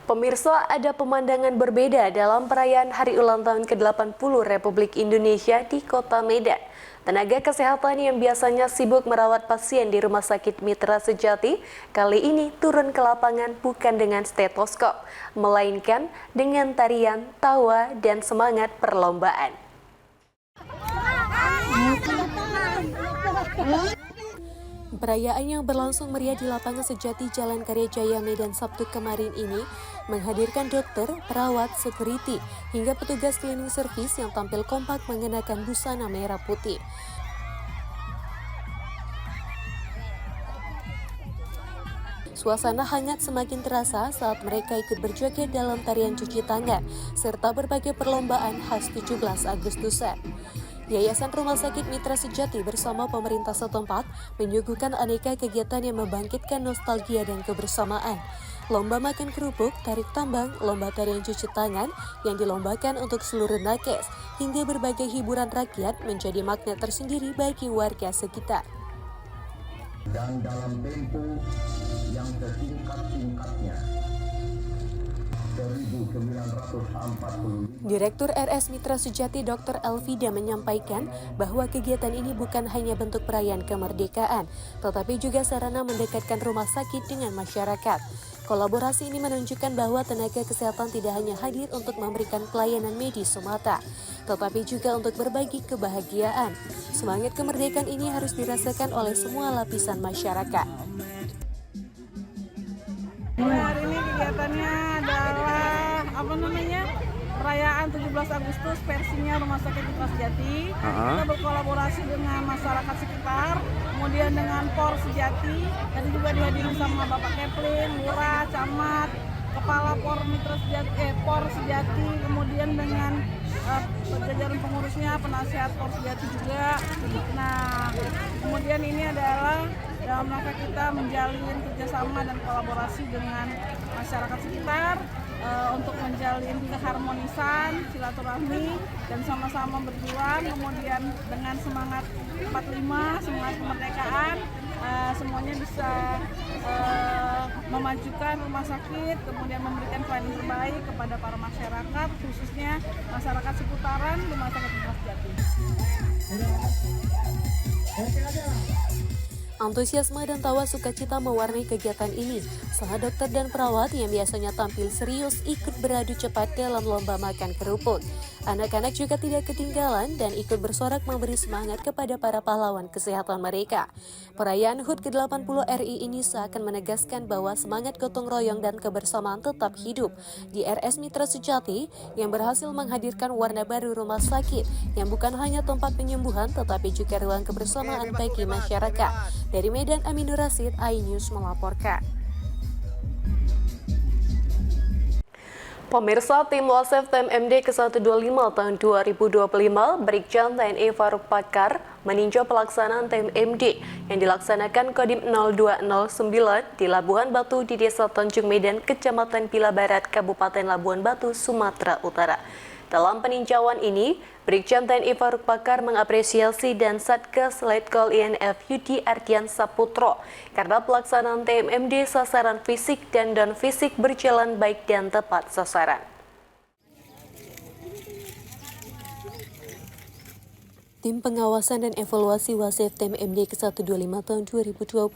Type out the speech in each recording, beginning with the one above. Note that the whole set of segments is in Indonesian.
Pemirsa, ada pemandangan berbeda dalam perayaan Hari Ulang Tahun ke-80 Republik Indonesia di Kota Medan. Tenaga kesehatan yang biasanya sibuk merawat pasien di Rumah Sakit Mitra Sejati, kali ini turun ke lapangan bukan dengan stetoskop, melainkan dengan tarian, tawa, dan semangat perlombaan. Perayaan yang berlangsung meriah di lapangan Sejati Jalan Karya Jaya Medan Sabtu kemarin ini menghadirkan dokter, perawat, security, hingga petugas cleaning service yang tampil kompak mengenakan busana merah putih. Suasana hangat semakin terasa saat mereka ikut berjoget dalam tarian cuci tangan, serta berbagai perlombaan khas 17 Agustusan. Yayasan Rumah Sakit Mitra Sejati bersama pemerintah setempat menyuguhkan aneka kegiatan yang membangkitkan nostalgia dan kebersamaan. Lomba makan kerupuk, tarik tambang, lomba tarian cuci tangan yang dilombakan untuk seluruh nakes, hingga berbagai hiburan rakyat menjadi magnet tersendiri bagi warga sekitar. Dan dalam tempo yang sesingkat-singkatnya, 1940. Direktur RS Mitra Sejati Dr. Elvida menyampaikan bahwa kegiatan ini bukan hanya bentuk perayaan kemerdekaan, tetapi juga sarana mendekatkan rumah sakit dengan masyarakat. Kolaborasi ini menunjukkan bahwa tenaga kesehatan tidak hanya hadir untuk memberikan pelayanan medis semata, tetapi juga untuk berbagi kebahagiaan. Semangat kemerdekaan ini harus dirasakan oleh semua lapisan masyarakat. Hari ini kegiatannya adalah perayaan 17 Agustus versinya Rumah Sakit Mitra Sejati. Kita berkolaborasi dengan masyarakat sekitar, kemudian dengan POR Sejati, tadi juga dihadiri sama Bapak Kepling, Lurah, Camat, Kepala POR Sejati, kemudian dengan jajaran pengurusnya, penasihat POR Sejati juga. Nah, kemudian ini adalah dalam rangka kita menjalin kerjasama dan kolaborasi dengan masyarakat sekitar untuk menjalin keharmonisan, silaturahmi, dan sama-sama berjuang. Kemudian dengan semangat 45, semangat kemerdekaan, semuanya bisa memajukan rumah sakit, kemudian memberikan pelayanan terbaik kepada para masyarakat, khususnya masyarakat seputaran Rumah Sakit Mitra Sejati. Antusiasme dan tawa sukacita mewarnai kegiatan ini. Salah dokter dan perawat yang biasanya tampil serius ikut beradu cepat dalam lomba makan kerupuk. Anak-anak juga tidak ketinggalan dan ikut bersorak memberi semangat kepada para pahlawan kesehatan mereka. Perayaan HUT ke-80 RI ini seakan menegaskan bahwa semangat gotong royong dan kebersamaan tetap hidup di RS Mitra Sejati yang berhasil menghadirkan warna baru rumah sakit yang bukan hanya tempat penyembuhan tetapi juga ruang kebersamaan bagi masyarakat. Dari Medan, Aminur Rasid, iNews melaporkan. Pemirsa, tim Wasef TMMD ke-125 tahun 2025 Brigjen TNI Faruk Pakar meninjau pelaksanaan TMMD yang dilaksanakan Kodim 0209 di Labuhan Batu di Desa Tanjung Medan, Kecamatan Pila Barat, Kabupaten Labuhan Batu, Sumatera Utara. Dalam peninjauan ini, Brigjen TNI Faruk Pakar mengapresiasi dan Satgas Letkol INF Yudi Ardian Saputro karena pelaksanaan TMMD sasaran fisik dan non-fisik berjalan baik dan tepat sasaran. Tim Pengawasan dan Evaluasi Wasef TMMD ke-125 tahun 2025,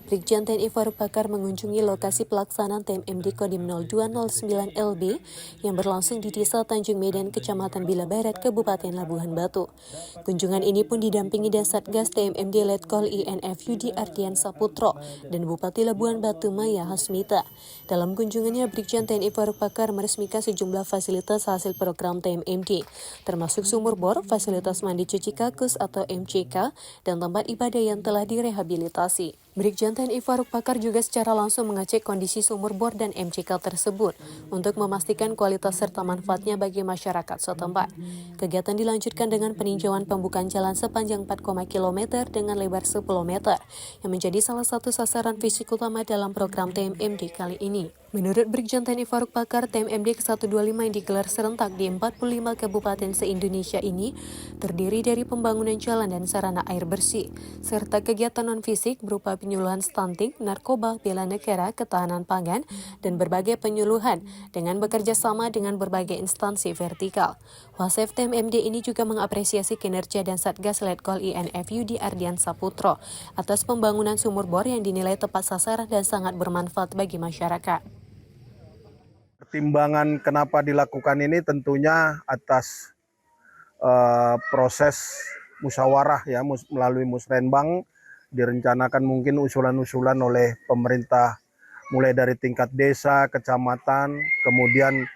Brigjen TNI Faruk Pakar mengunjungi lokasi pelaksanaan TMMD Kodim 0209 LB yang berlangsung di Desa Tanjung Medan, Kecamatan Bila Barat, Kabupaten Labuhan Batu. Kunjungan ini pun didampingi dan Satgas TMMD Letkol INF Yudi Ardian Saputro dan Bupati Labuhan Batu Maya Hasmita. Dalam kunjungannya, Brigjen TNI Faruk Pakar meresmikan sejumlah fasilitas hasil program TMMD, termasuk sumur bor, fasilitas mandi cuci kakus atau MCK, dan tempat ibadah yang telah direhabilitasi. Brigjen TNI Faruk Pakar juga secara langsung mengecek kondisi sumur bor dan MCK tersebut untuk memastikan kualitas serta manfaatnya bagi masyarakat setempat. Kegiatan dilanjutkan dengan peninjauan pembukaan jalan sepanjang 4 km dengan lebar 10 meter yang menjadi salah satu sasaran fisik utama dalam program TMMD kali ini. Menurut Brigjen TNI Faruk Pakar, TMMD ke-125 yang digelar serentak di 45 kabupaten se-Indonesia ini terdiri dari pembangunan jalan dan sarana air bersih, serta kegiatan non-fisik berupa penyuluhan stunting, narkoba, bela negara, ketahanan pangan, dan berbagai penyuluhan dengan bekerja sama dengan berbagai instansi vertikal. Waseftem MD ini juga mengapresiasi kinerja dan Satgas Letkol INF Yudi Ardian Saputro atas pembangunan sumur bor yang dinilai tepat sasaran dan sangat bermanfaat bagi masyarakat. Pertimbangan kenapa dilakukan ini tentunya atas proses musyawarah ya melalui musrenbang, direncanakan mungkin usulan-usulan oleh pemerintah mulai dari tingkat desa, kecamatan, kemudian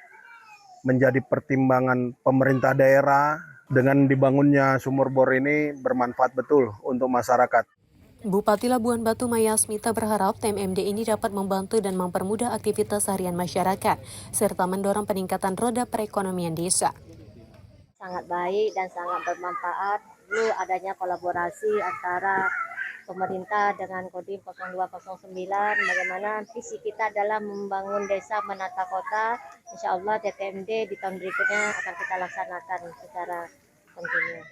menjadi pertimbangan pemerintah daerah. Dengan dibangunnya sumur bor ini bermanfaat betul untuk masyarakat. Bupati Labuan Batu Maya Asmita berharap TMMD ini dapat membantu dan mempermudah aktivitas harian masyarakat, serta mendorong peningkatan roda perekonomian desa. Sangat baik dan sangat bermanfaat. Perlu adanya kolaborasi antara pemerintah dengan Kodim 0209. Bagaimana visi kita dalam membangun desa menata kota. Insya Allah TMMD di tahun berikutnya akan kita laksanakan secara kontinu.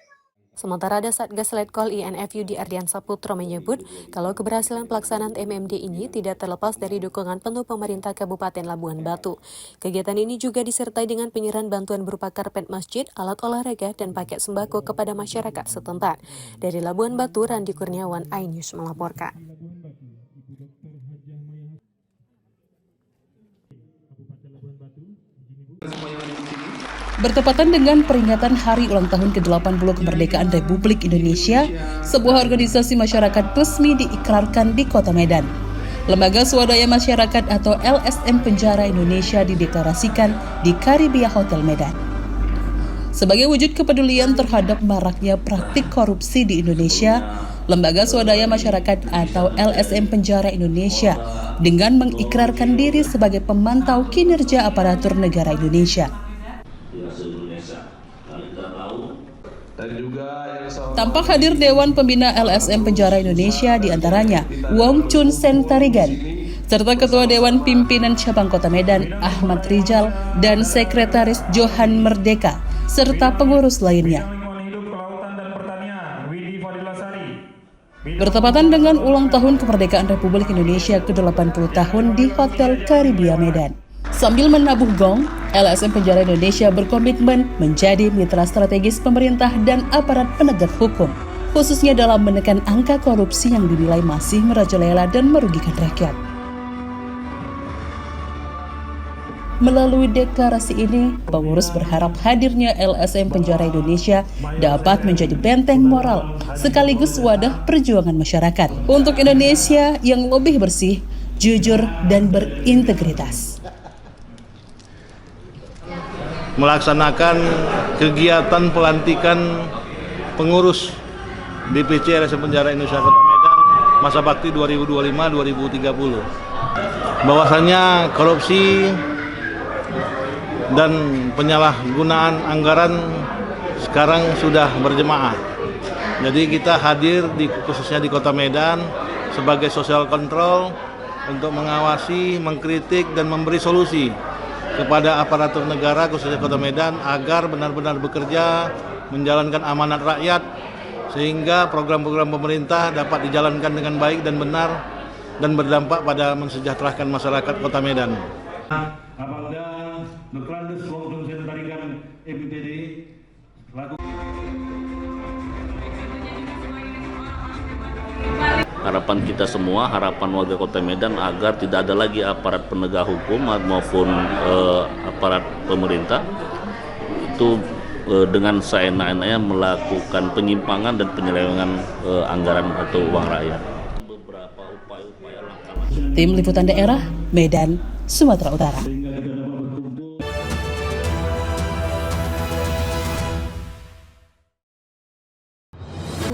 Sementara ada Satgas Letkol INF Yudi Ardian Saputro menyebut kalau keberhasilan pelaksanaan TMMD ini tidak terlepas dari dukungan penuh pemerintah Kabupaten Labuan Batu. Kegiatan ini juga disertai dengan penyerahan bantuan berupa karpet masjid, alat olahraga, dan paket sembako kepada masyarakat setempat. Dari Labuan Batu, Randi Kurniawan, iNews melaporkan. Bertepatan dengan peringatan Hari Ulang Tahun ke-80 Kemerdekaan Republik Indonesia, sebuah organisasi masyarakat resmi diikrarkan di Kota Medan. Lembaga Swadaya Masyarakat atau LSM Penjara Indonesia dideklarasikan di Karibia Hotel Medan. Sebagai wujud kepedulian terhadap maraknya praktik korupsi di Indonesia, Lembaga Swadaya Masyarakat atau LSM Penjara Indonesia dengan mengikrarkan diri sebagai pemantau kinerja aparatur negara Indonesia. Tampak hadir Dewan Pembina LSM Penjara Indonesia diantaranya Wong Chun Sen Tarigan, serta Ketua Dewan Pimpinan Cabang Kota Medan Ahmad Rijal dan Sekretaris Johan Merdeka, serta pengurus lainnya. Bertepatan dengan ulang tahun kemerdekaan Republik Indonesia ke-80 tahun di Hotel Karibia Medan. Sambil menabuh gong, LSM Penjara Indonesia berkomitmen menjadi mitra strategis pemerintah dan aparat penegak hukum, khususnya dalam menekan angka korupsi yang dinilai masih merajalela dan merugikan rakyat. Melalui deklarasi ini, pengurus berharap hadirnya LSM Penjara Indonesia dapat menjadi benteng moral sekaligus wadah perjuangan masyarakat untuk Indonesia yang lebih bersih, jujur, dan berintegritas. Melaksanakan kegiatan pelantikan pengurus DPC LSM Penjara Indonesia Kota Medan masa bakti 2025-2030. Bahwasannya korupsi dan penyalahgunaan anggaran sekarang sudah berjemaah. Jadi kita hadir khususnya di Kota Medan sebagai social control untuk mengawasi, mengkritik, dan memberi solusi kepada aparatur negara khususnya Kota Medan agar benar-benar bekerja menjalankan amanat rakyat sehingga program-program pemerintah dapat dijalankan dengan baik dan benar dan berdampak pada mensejahterakan masyarakat Kota Medan. Harapan kita semua, harapan warga Kota Medan agar tidak ada lagi aparat penegak hukum maupun aparat pemerintah itu dengan seenak-enaknya melakukan penyimpangan dan penyelewengan anggaran atau uang rakyat. Beberapa upaya-upaya langkah. Tim Liputan Daerah, Medan, Sumatera Utara.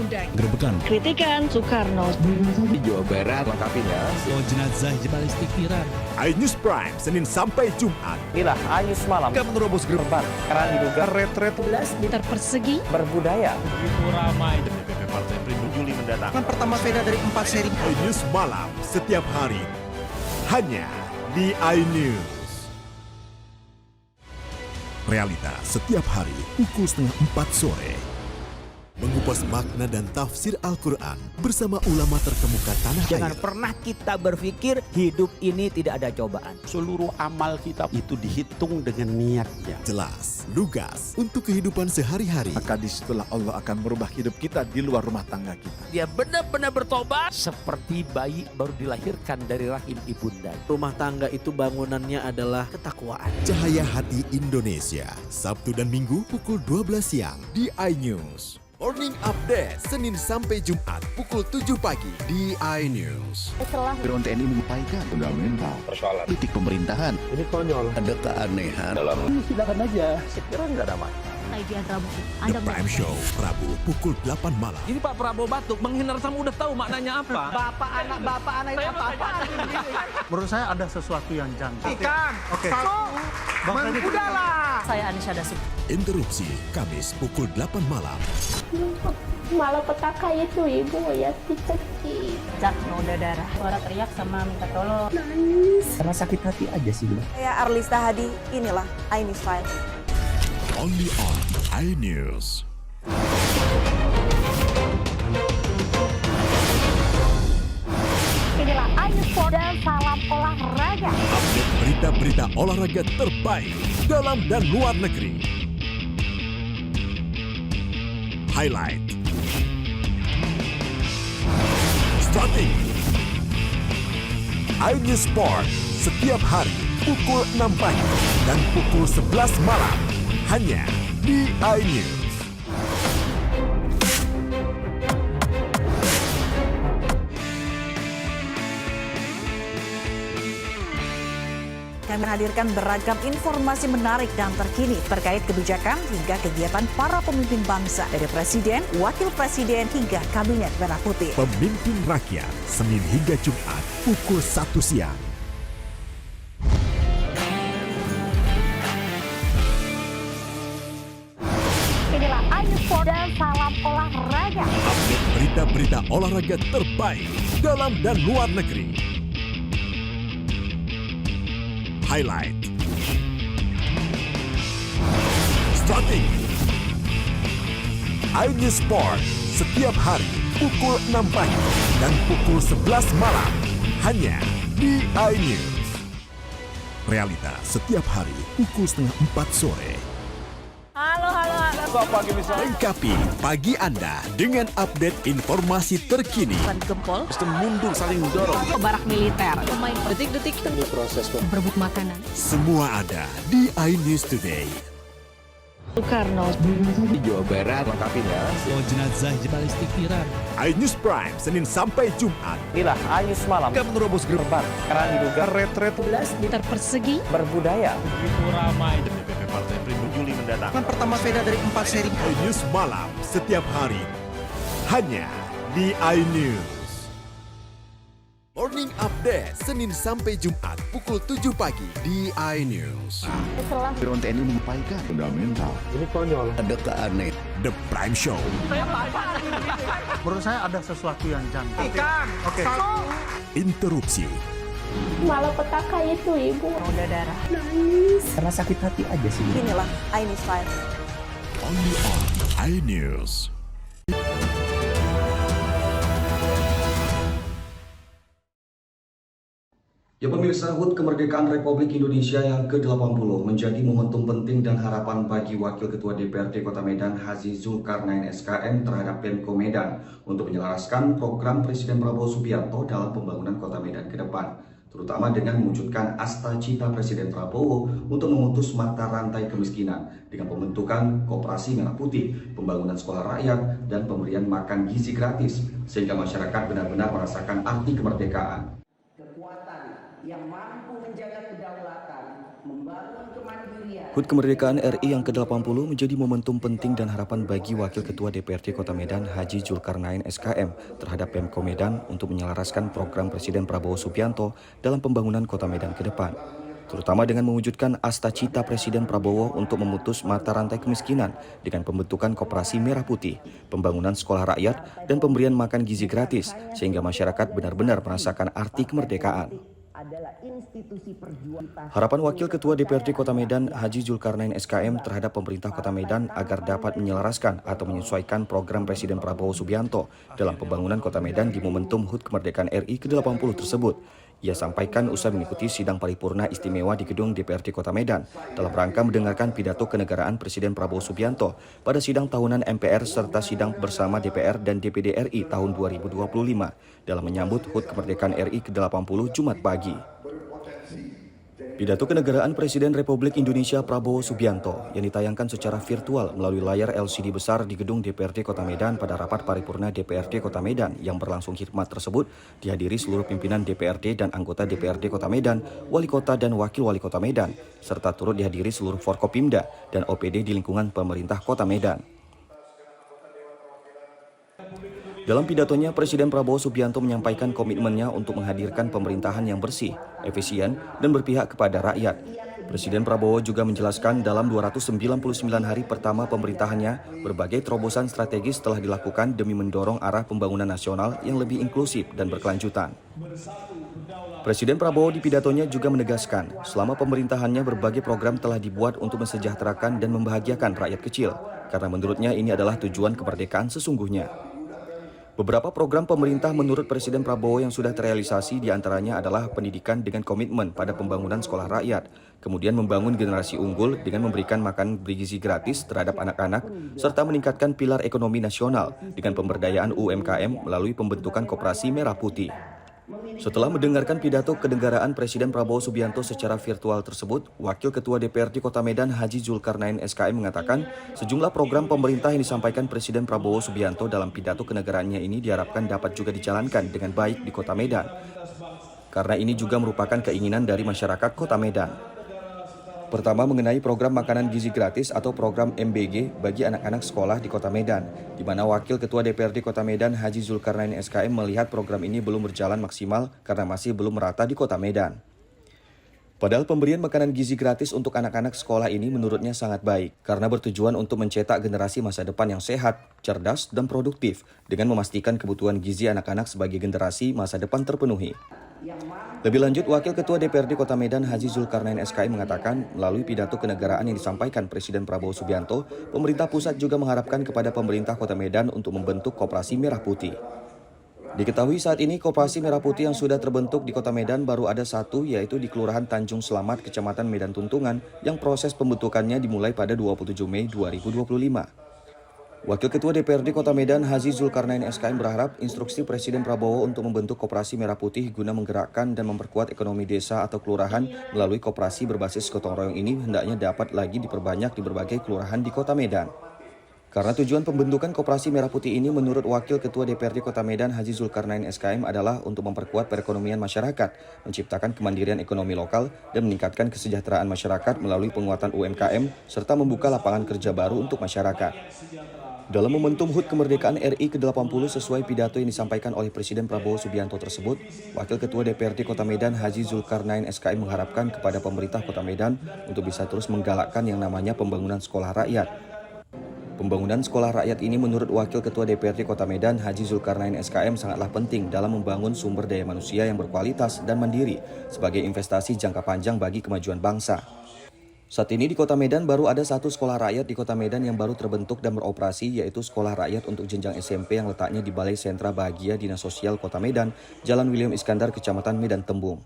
Gerbekan, Kritikan Soekarno di Jawa Barat, lengkapinya jenazah balistik Iran. iNews Prime, Senin sampai Jumat. Inilah iNews Malam. Kita menerobos gerbang Karena diduga retret 11 meter persegi berbudaya. Begitu ramai. DPP Partai Perindo Juli mendatang. Pertama sepeda dari 4 seri. iNews Malam setiap hari hanya di iNews. Realita setiap hari pukul 3:30 sore. Mengupas mengupas makna dan tafsir Al-Quran bersama ulama terkemuka tanah Jangan air. pernah kita berpikir hidup ini tidak ada cobaan. Seluruh amal kita itu dihitung dengan niatnya. Jelas, lugas untuk kehidupan sehari-hari. Maka disitulah Allah akan merubah hidup kita di luar rumah tangga kita. Dia benar-benar bertobat seperti bayi baru dilahirkan dari rahim ibunda. Rumah tangga itu bangunannya adalah ketakwaan. Cahaya Hati Indonesia, Sabtu dan Minggu pukul 12 siang di iNews. Morning Update, Senin sampai Jumat pukul 7 pagi di iNews. Peron TNI menyampaikan fundamental persoalan politik pemerintahan. Ini konyol. Ada keanehan dalam. Silakan aja, sekiranya nggak ada masalah. The Prime Show, Rabu pukul 8 malam. Ini Pak Prabowo batuk, menghina sama udah tahu maknanya apa. Bapak anak itu apa? Menurut saya ada sesuatu yang janggal. Oke. Udahlah. Saya Anisha Dasip. Interupsi, Kamis pukul 8 malam. Malapetaka itu ibu ya dicekik. Jak udah darah. Suara teriak sama minta tolong. Karena sakit hati aja sih. Saya Arlista Hadi, inilah iNews Files. Only on iNews. Inilah iNews dan salam olahraga. Update berita-berita olahraga terbaik dalam dan luar negeri. Highlight. Starting. iNews Sport setiap hari pukul 6 pagi dan pukul 11 malam. Hanya di iNews. Kami menghadirkan beragam informasi menarik dan terkini terkait kebijakan hingga kegiatan para pemimpin bangsa dari Presiden, Wakil Presiden hingga Kabinet Merah Putih. Pemimpin Rakyat, Senin hingga Jumat pukul 1 siang. Inilah iNews dan salam olahraga. Update berita-berita olahraga terbaik dalam dan luar negeri. Highlight. Starting. iNews Sport setiap hari pukul 6 pagi dan pukul 11 malam. Hanya di iNews. Realita setiap hari pukul setengah 4 sore. Halo. Lengkapi pagi Anda dengan update informasi terkini. Gempol, Sistem mundur saling dorong. barak militer, pemain detik-detik tengah Proses berebut makanan. Semua ada di iNews Today. Soekarno Di Jawa Barat lengkapinya. Oh, jenazah balistik Iran. iNews Prime, Senin sampai Jumat. Inilah iNews malam. Gak menerobos gerbang. Karena diduga Retret 11 meter persegi. berbudaya. Begitu ramai. DPP Partai Perindo Juli mendatang. Pertama sepeda dari 4 seri. iNews Malam setiap hari. Hanya di iNews. Morning Update, Senin sampai Jumat pukul 7 pagi di iNews. Peron TNI menyampaikan fundamental. Ini konyol. Ada keanehan. The Prime Show. Menurut saya ada sesuatu yang janggal. Oke. Interupsi. Malapetaka itu ibu. Udah darah. Karena sakit hati aja sih. Inilah iNews Files. Only on iNews. Ya pemirsa, HUT Kemerdekaan Republik Indonesia yang ke-80 menjadi momentum penting dan harapan bagi Wakil Ketua DPRD Kota Medan Haji Zulkarnain SKM terhadap Pemko Medan untuk menyelaraskan program Presiden Prabowo Subianto dalam pembangunan Kota Medan ke depan, terutama dengan mewujudkan asta cita Presiden Prabowo untuk memutus mata rantai kemiskinan dengan pembentukan Koperasi Merah Putih, pembangunan sekolah rakyat, dan pemberian makan gizi gratis sehingga masyarakat benar-benar merasakan arti kemerdekaan. Yang mampu menjaga kedaulatan, membangun kemandirian. HUT Kemerdekaan RI yang ke-80 menjadi momentum penting dan harapan bagi Wakil Ketua DPRD Kota Medan Haji Zulkarnain SKM terhadap Pemko Medan untuk menyelaraskan program Presiden Prabowo Subianto dalam pembangunan Kota Medan ke depan, terutama dengan mewujudkan asta cita Presiden Prabowo untuk memutus mata rantai kemiskinan dengan pembentukan Koperasi Merah Putih, pembangunan sekolah rakyat, dan pemberian makan gizi gratis sehingga masyarakat benar-benar merasakan arti kemerdekaan. adalah institusi perjuangan. Harapan Wakil Ketua DPRD Kota Medan Haji Zulkarnain SKM terhadap pemerintah Kota Medan agar dapat menyelaraskan atau menyesuaikan program Presiden Prabowo Subianto dalam pembangunan Kota Medan di momentum HUT Kemerdekaan RI ke-80 tersebut. Ia sampaikan usai mengikuti sidang paripurna istimewa di gedung DPRD Kota Medan dalam rangka mendengarkan pidato kenegaraan Presiden Prabowo Subianto pada sidang tahunan MPR serta sidang bersama DPR dan DPD RI tahun 2025 dalam menyambut HUT Kemerdekaan RI ke-80 Jumat pagi. Pidato kenegaraan Presiden Republik Indonesia Prabowo Subianto yang ditayangkan secara virtual melalui layar LCD besar di gedung DPRD Kota Medan pada rapat paripurna DPRD Kota Medan yang berlangsung khidmat tersebut dihadiri seluruh pimpinan DPRD dan anggota DPRD Kota Medan, Wali Kota dan Wakil Wali Kota Medan, serta turut dihadiri seluruh Forkopimda dan OPD di lingkungan pemerintah Kota Medan. Dalam pidatonya, Presiden Prabowo Subianto menyampaikan komitmennya untuk menghadirkan pemerintahan yang bersih, efisien, dan berpihak kepada rakyat. Presiden Prabowo juga menjelaskan dalam 299 hari pertama pemerintahannya, berbagai terobosan strategis telah dilakukan demi mendorong arah pembangunan nasional yang lebih inklusif dan berkelanjutan. Presiden Prabowo di pidatonya juga menegaskan, selama pemerintahannya berbagai program telah dibuat untuk mensejahterakan dan membahagiakan rakyat kecil, karena menurutnya ini adalah tujuan kemerdekaan sesungguhnya. Beberapa program pemerintah menurut Presiden Prabowo yang sudah terrealisasi diantaranya adalah pendidikan dengan komitmen pada pembangunan sekolah rakyat, kemudian membangun generasi unggul dengan memberikan makan bergizi gratis terhadap anak-anak, serta meningkatkan pilar ekonomi nasional dengan pemberdayaan UMKM melalui pembentukan koperasi merah putih. Setelah mendengarkan pidato kenegaraan Presiden Prabowo Subianto secara virtual tersebut, Wakil Ketua DPRD Kota Medan Haji Zulkarnain SKM mengatakan sejumlah program pemerintah yang disampaikan Presiden Prabowo Subianto dalam pidato kenegaraannya ini diharapkan dapat juga dijalankan dengan baik di Kota Medan. Karena ini juga merupakan keinginan dari masyarakat Kota Medan. Pertama, mengenai program makanan gizi gratis atau program MBG bagi anak-anak sekolah di Kota Medan, di mana Wakil Ketua DPRD Kota Medan Haji Zulkarnain SKM melihat program ini belum berjalan maksimal karena masih belum merata di Kota Medan. Padahal pemberian makanan gizi gratis untuk anak-anak sekolah ini menurutnya sangat baik, karena bertujuan untuk mencetak generasi masa depan yang sehat, cerdas, dan produktif, dengan memastikan kebutuhan gizi anak-anak sebagai generasi masa depan terpenuhi. Lebih lanjut, Wakil Ketua DPRD Kota Medan Haji Zulkarnain SKM mengatakan melalui pidato kenegaraan yang disampaikan Presiden Prabowo Subianto, pemerintah pusat juga mengharapkan kepada pemerintah Kota Medan untuk membentuk Koperasi Merah Putih. Diketahui saat ini Koperasi Merah Putih yang sudah terbentuk di Kota Medan baru ada satu, yaitu di Kelurahan Tanjung Selamat, Kecamatan Medan Tuntungan, yang proses pembentukannya dimulai pada 27 Mei 2025. Wakil Ketua DPRD Kota Medan Haji Zulkarnain SKM berharap instruksi Presiden Prabowo untuk membentuk Koperasi Merah Putih guna menggerakkan dan memperkuat ekonomi desa atau kelurahan melalui koperasi berbasis gotong royong ini hendaknya dapat lagi diperbanyak di berbagai kelurahan di Kota Medan. Karena tujuan pembentukan Koperasi Merah Putih ini menurut Wakil Ketua DPRD Kota Medan Haji Zulkarnain SKM adalah untuk memperkuat perekonomian masyarakat, menciptakan kemandirian ekonomi lokal, dan meningkatkan kesejahteraan masyarakat melalui penguatan UMKM, serta membuka lapangan kerja baru untuk masyarakat. Dalam momentum HUT Kemerdekaan RI ke-80 sesuai pidato yang disampaikan oleh Presiden Prabowo Subianto tersebut, Wakil Ketua DPRD Kota Medan Haji Zulkarnain SKM mengharapkan kepada pemerintah Kota Medan untuk bisa terus menggalakkan yang namanya pembangunan sekolah rakyat. Pembangunan sekolah rakyat ini menurut Wakil Ketua DPRD Kota Medan Haji Zulkarnain SKM sangatlah penting dalam membangun sumber daya manusia yang berkualitas dan mandiri sebagai investasi jangka panjang bagi kemajuan bangsa. Saat ini di Kota Medan baru ada satu sekolah rakyat di Kota Medan yang baru terbentuk dan beroperasi, yaitu Sekolah Rakyat untuk Jenjang SMP yang letaknya di Balai Sentra Bahagia Dinas Sosial Kota Medan, Jalan William Iskandar, Kecamatan Medan Tembung.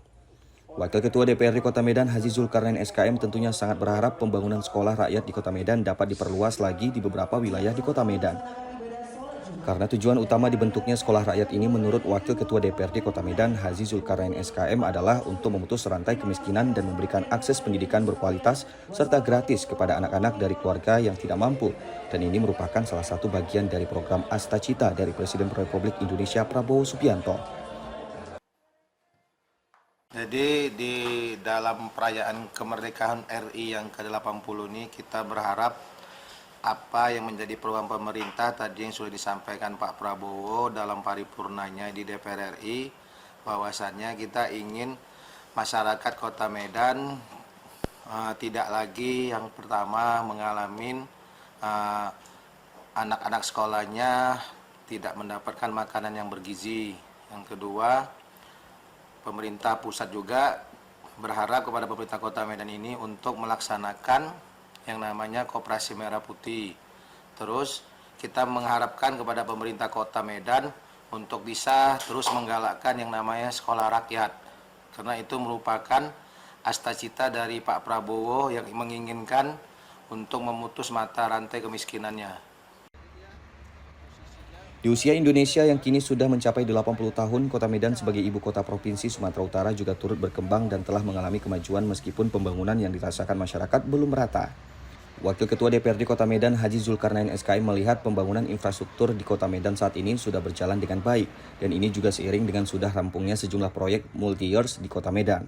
Wakil Ketua DPRD Kota Medan Haji Zulkarnain SKM tentunya sangat berharap pembangunan sekolah rakyat di Kota Medan dapat diperluas lagi di beberapa wilayah di Kota Medan. Karena tujuan utama dibentuknya sekolah rakyat ini menurut Wakil Ketua DPRD Kota Medan Haji Zulkarnain SKM adalah untuk memutus rantai kemiskinan dan memberikan akses pendidikan berkualitas serta gratis kepada anak-anak dari keluarga yang tidak mampu. Dan ini merupakan salah satu bagian dari program Asta Cita dari Presiden Republik Indonesia Prabowo Subianto. Jadi di dalam perayaan kemerdekaan RI yang ke-80 ini kita berharap apa yang menjadi program pemerintah tadi yang sudah disampaikan Pak Prabowo dalam paripurnanya di DPR RI, bahwasannya kita ingin masyarakat Kota Medan tidak lagi yang pertama mengalami anak-anak sekolahnya tidak mendapatkan makanan yang bergizi. Yang kedua, pemerintah pusat juga berharap kepada pemerintah Kota Medan ini untuk melaksanakan yang namanya Koperasi Merah Putih. Terus kita mengharapkan kepada pemerintah Kota Medan untuk bisa terus menggalakkan yang namanya sekolah rakyat. Karena itu merupakan cita-cita dari Pak Prabowo yang menginginkan untuk memutus mata rantai kemiskinannya. Di usia Indonesia yang kini sudah mencapai 80 tahun, Kota Medan sebagai ibu kota Provinsi Sumatera Utara juga turut berkembang dan telah mengalami kemajuan meskipun pembangunan yang dirasakan masyarakat belum merata. Wakil Ketua DPRD Kota Medan Haji Zulkarnain SKM melihat pembangunan infrastruktur di Kota Medan saat ini sudah berjalan dengan baik dan ini juga seiring dengan sudah rampungnya sejumlah proyek multi-years di Kota Medan.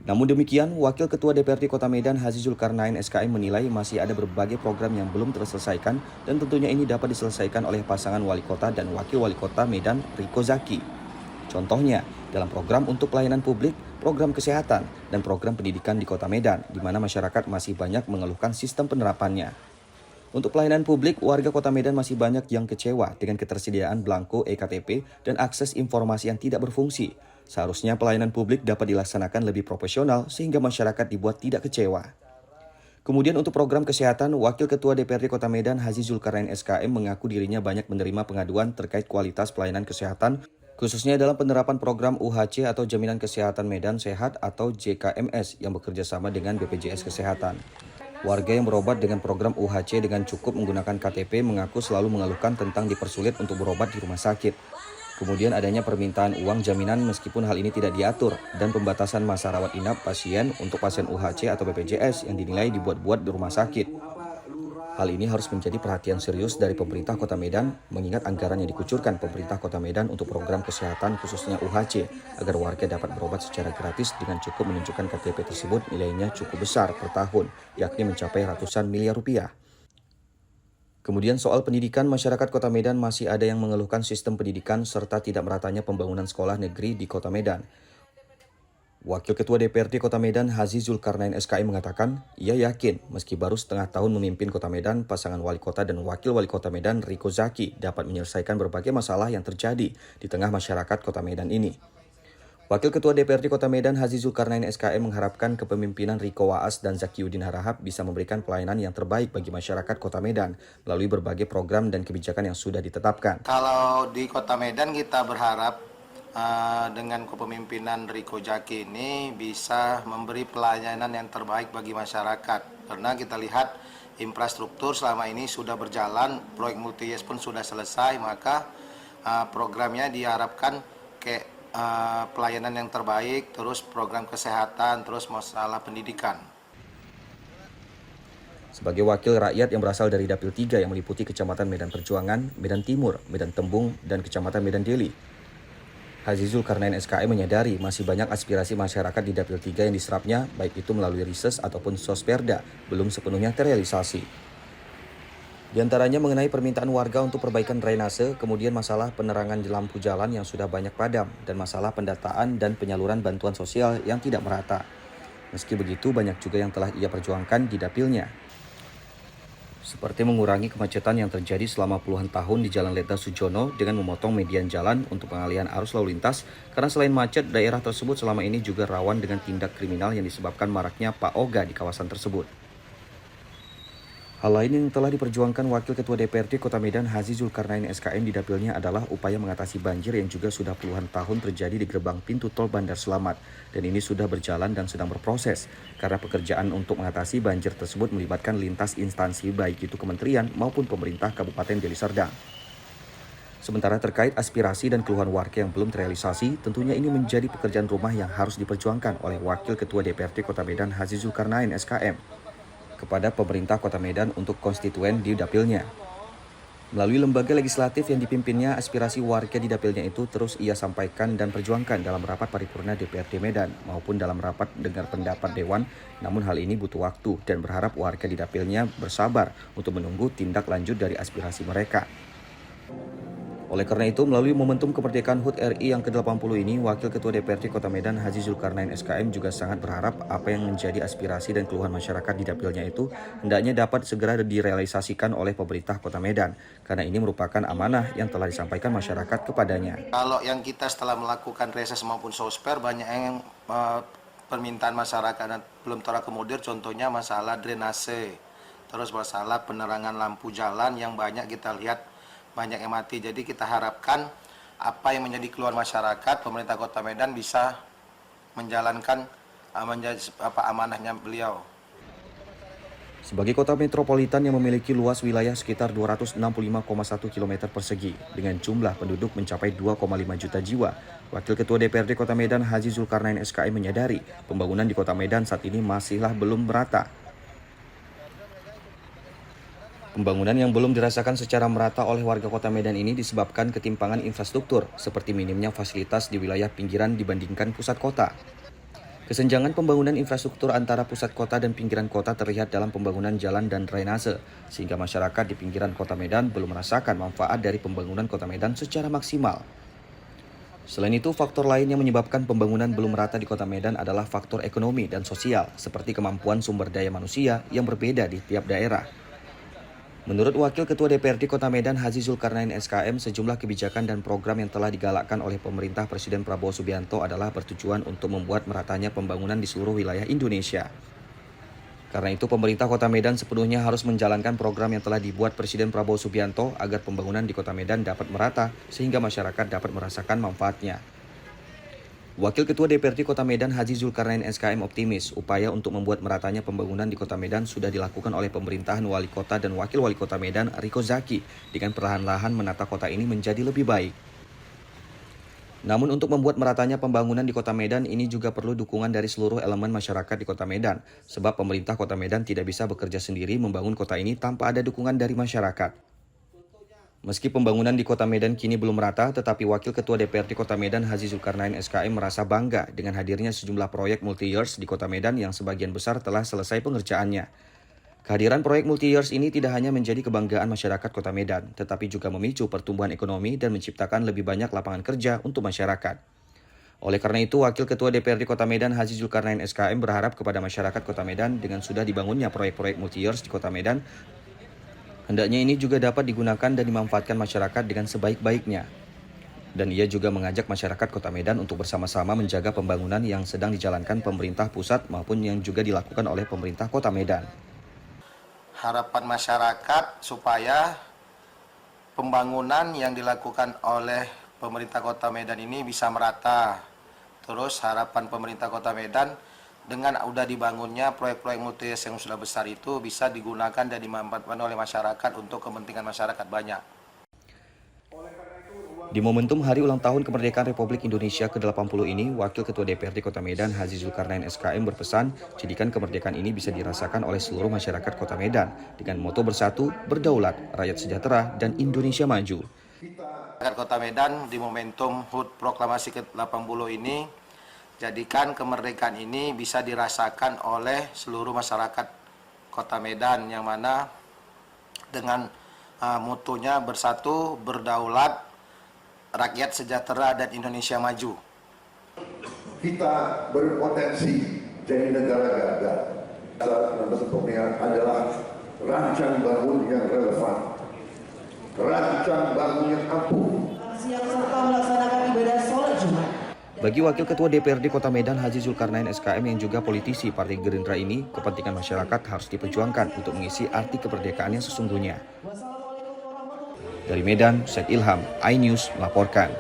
Namun demikian, Wakil Ketua DPRD Kota Medan Haji Zulkarnain SKM menilai masih ada berbagai program yang belum terselesaikan dan tentunya ini dapat diselesaikan oleh pasangan wali kota dan wakil wali kota Medan Riko Zaki. Contohnya, dalam program untuk pelayanan publik, program kesehatan, dan program pendidikan di Kota Medan, di mana masyarakat masih banyak mengeluhkan sistem penerapannya. Untuk pelayanan publik, warga Kota Medan masih banyak yang kecewa dengan ketersediaan belangko EKTP dan akses informasi yang tidak berfungsi. Seharusnya pelayanan publik dapat dilaksanakan lebih profesional sehingga masyarakat dibuat tidak kecewa. Kemudian untuk program kesehatan, Wakil Ketua DPRD Kota Medan Haji Zulkarnain SKM mengaku dirinya banyak menerima pengaduan terkait kualitas pelayanan kesehatan, khususnya dalam penerapan program UHC atau Jaminan Kesehatan Medan Sehat atau JKMS yang bekerja sama dengan BPJS Kesehatan. Warga yang berobat dengan program UHC dengan cukup menggunakan KTP mengaku selalu mengeluhkan tentang dipersulit untuk berobat di rumah sakit. Kemudian adanya permintaan uang jaminan meskipun hal ini tidak diatur dan pembatasan masa rawat inap pasien untuk pasien UHC atau BPJS yang dinilai dibuat-buat di rumah sakit. Hal ini harus menjadi perhatian serius dari pemerintah Kota Medan mengingat anggaran yang dikucurkan pemerintah Kota Medan untuk program kesehatan khususnya UHC agar warga dapat berobat secara gratis dengan cukup menunjukkan KTP tersebut nilainya cukup besar per tahun, yakni mencapai ratusan miliar rupiah. Kemudian soal pendidikan, masyarakat Kota Medan masih ada yang mengeluhkan sistem pendidikan serta tidak meratanya pembangunan sekolah negeri di Kota Medan. Wakil Ketua DPRD Kota Medan Haji Zulkarnain SKM mengatakan, ia yakin meski baru setengah tahun memimpin Kota Medan, pasangan wali kota dan wakil wali kota Medan Riko Zaki dapat menyelesaikan berbagai masalah yang terjadi di tengah masyarakat Kota Medan ini. Wakil Ketua DPRD Kota Medan Haji Zulkarnain SKM mengharapkan kepemimpinan Riko Waas dan Zakiuddin Harahap bisa memberikan pelayanan yang terbaik bagi masyarakat Kota Medan melalui berbagai program dan kebijakan yang sudah ditetapkan. Kalau di Kota Medan kita berharap dengan kepemimpinan Riko Zaki ini bisa memberi pelayanan yang terbaik bagi masyarakat. Karena kita lihat infrastruktur selama ini sudah berjalan, proyek multi-years pun sudah selesai, maka programnya diharapkan kayak pelayanan yang terbaik, terus program kesehatan, terus masalah pendidikan. Sebagai wakil rakyat yang berasal dari Dapil 3 yang meliputi Kecamatan Medan Perjuangan, Medan Timur, Medan Tembung, dan Kecamatan Medan Deli, Haji Zulkarnain SKM menyadari masih banyak aspirasi masyarakat di Dapil 3 yang diserapnya, baik itu melalui rises ataupun sosperda, belum sepenuhnya terrealisasi. Di antaranya mengenai permintaan warga untuk perbaikan drainase, kemudian masalah penerangan di lampu jalan yang sudah banyak padam, dan masalah pendataan dan penyaluran bantuan sosial yang tidak merata. Meski begitu, banyak juga yang telah ia perjuangkan di dapilnya. Seperti mengurangi kemacetan yang terjadi selama puluhan tahun di Jalan Letda Sujono dengan memotong median jalan untuk pengalihan arus lalu lintas, karena selain macet, daerah tersebut selama ini juga rawan dengan tindak kriminal yang disebabkan maraknya paoga di kawasan tersebut. Hal lain yang telah diperjuangkan Wakil Ketua DPRD Kota Medan Haji Zulkarnain SKM di dapilnya adalah upaya mengatasi banjir yang juga sudah puluhan tahun terjadi di gerbang pintu tol Bandar Slamet. Dan ini sudah berjalan dan sedang berproses, karena pekerjaan untuk mengatasi banjir tersebut melibatkan lintas instansi baik itu kementerian maupun pemerintah Kabupaten Deli Serdang. Sementara terkait aspirasi dan keluhan warga yang belum terrealisasi, tentunya ini menjadi pekerjaan rumah yang harus diperjuangkan oleh Wakil Ketua DPRD Kota Medan Haji Zulkarnain SKM kepada pemerintah Kota Medan untuk konstituen di dapilnya. Melalui lembaga legislatif yang dipimpinnya, aspirasi warga di dapilnya itu terus ia sampaikan dan perjuangkan dalam rapat paripurna DPRD Medan maupun dalam rapat dengar pendapat Dewan. Namun hal ini butuh waktu dan berharap warga di dapilnya bersabar untuk menunggu tindak lanjut dari aspirasi mereka. Oleh karena itu, melalui momentum kemerdekaan HUT RI yang ke-80 ini, Wakil Ketua DPRD Kota Medan Haji Zulkarnain SKM juga sangat berharap apa yang menjadi aspirasi dan keluhan masyarakat di dapilnya itu hendaknya dapat segera direalisasikan oleh pemerintah Kota Medan, karena ini merupakan amanah yang telah disampaikan masyarakat kepadanya. Kalau yang kita setelah melakukan reses maupun sosper, banyak yang permintaan masyarakat dan belum terakomodir, contohnya masalah drainase, terus masalah penerangan lampu jalan yang banyak kita lihat banyak yang mati. Jadi kita harapkan apa yang menjadi keluhan masyarakat, pemerintah Kota Medan bisa menjalankan amanahnya beliau. Sebagai kota metropolitan yang memiliki luas wilayah sekitar 265,1 km persegi dengan jumlah penduduk mencapai 2,5 juta jiwa, Wakil Ketua DPRD Kota Medan Haji Zulkarnain SKM menyadari pembangunan di Kota Medan saat ini masihlah belum merata. Pembangunan yang belum dirasakan secara merata oleh warga Kota Medan ini disebabkan ketimpangan infrastruktur, seperti minimnya fasilitas di wilayah pinggiran dibandingkan pusat kota. Kesenjangan pembangunan infrastruktur antara pusat kota dan pinggiran kota terlihat dalam pembangunan jalan dan drainase, sehingga masyarakat di pinggiran Kota Medan belum merasakan manfaat dari pembangunan Kota Medan secara maksimal. Selain itu, faktor lain yang menyebabkan pembangunan belum merata di Kota Medan adalah faktor ekonomi dan sosial, seperti kemampuan sumber daya manusia yang berbeda di tiap daerah. Menurut Wakil Ketua DPRD Kota Medan Haji Zulkarnain SKM, sejumlah kebijakan dan program yang telah digalakkan oleh pemerintah Presiden Prabowo Subianto adalah bertujuan untuk membuat meratanya pembangunan di seluruh wilayah Indonesia. Karena itu, pemerintah Kota Medan sepenuhnya harus menjalankan program yang telah dibuat Presiden Prabowo Subianto agar pembangunan di Kota Medan dapat merata sehingga masyarakat dapat merasakan manfaatnya. Wakil Ketua DPRD Kota Medan Haji Zulkarnain SKM optimis upaya untuk membuat meratanya pembangunan di Kota Medan sudah dilakukan oleh pemerintahan Wali Kota dan Wakil Wali Kota Medan Riko Zaki dengan perlahan-lahan menata kota ini menjadi lebih baik. Namun untuk membuat meratanya pembangunan di Kota Medan ini juga perlu dukungan dari seluruh elemen masyarakat di Kota Medan, sebab pemerintah Kota Medan tidak bisa bekerja sendiri membangun kota ini tanpa ada dukungan dari masyarakat. Meski pembangunan di Kota Medan kini belum merata, tetapi Wakil Ketua DPRD Kota Medan Haji Zulkarnain SKM merasa bangga dengan hadirnya sejumlah proyek multi-years di Kota Medan yang sebagian besar telah selesai pengerjaannya. Kehadiran proyek multi-years ini tidak hanya menjadi kebanggaan masyarakat Kota Medan, tetapi juga memicu pertumbuhan ekonomi dan menciptakan lebih banyak lapangan kerja untuk masyarakat. Oleh karena itu, Wakil Ketua DPRD Kota Medan Haji Zulkarnain SKM berharap kepada masyarakat Kota Medan dengan sudah dibangunnya proyek-proyek multi-years di Kota Medan, hendaknya ini juga dapat digunakan dan dimanfaatkan masyarakat dengan sebaik-baiknya. Dan ia juga mengajak masyarakat Kota Medan untuk bersama-sama menjaga pembangunan yang sedang dijalankan pemerintah pusat maupun yang juga dilakukan oleh pemerintah Kota Medan. Harapan masyarakat supaya pembangunan yang dilakukan oleh pemerintah Kota Medan ini bisa merata. Terus harapan pemerintah Kota Medan dengan udah dibangunnya proyek-proyek multi-years yang sudah besar itu bisa digunakan dan dimanfaatkan oleh masyarakat untuk kepentingan masyarakat banyak. Di momentum Hari Ulang Tahun Kemerdekaan Republik Indonesia ke-80 ini, Wakil Ketua DPRD Kota Medan Haji Zulkarnain SKM berpesan, jadikan kemerdekaan ini bisa dirasakan oleh seluruh masyarakat Kota Medan dengan moto bersatu, berdaulat, rakyat sejahtera, dan Indonesia maju. Masyarakat Kota Medan di momentum HUT Proklamasi ke-80 ini, jadikan kemerdekaan ini bisa dirasakan oleh seluruh masyarakat Kota Medan yang mana dengan mutunya bersatu, berdaulat, rakyat sejahtera, dan Indonesia maju. Kita berpotensi jadi negara gagal. Bentuknya adalah rancang bangun yang relevan, rancang bangun yang ampuh. Siap serta melaksanakan ibadah sholat Jumat. Bagi Wakil Ketua DPRD Kota Medan Haji Zulkarnain SKM yang juga politisi Partai Gerindra ini, kepentingan masyarakat harus diperjuangkan untuk mengisi arti kemerdekaan yang sesungguhnya. Dari Medan, Syed Ilham, iNews melaporkan.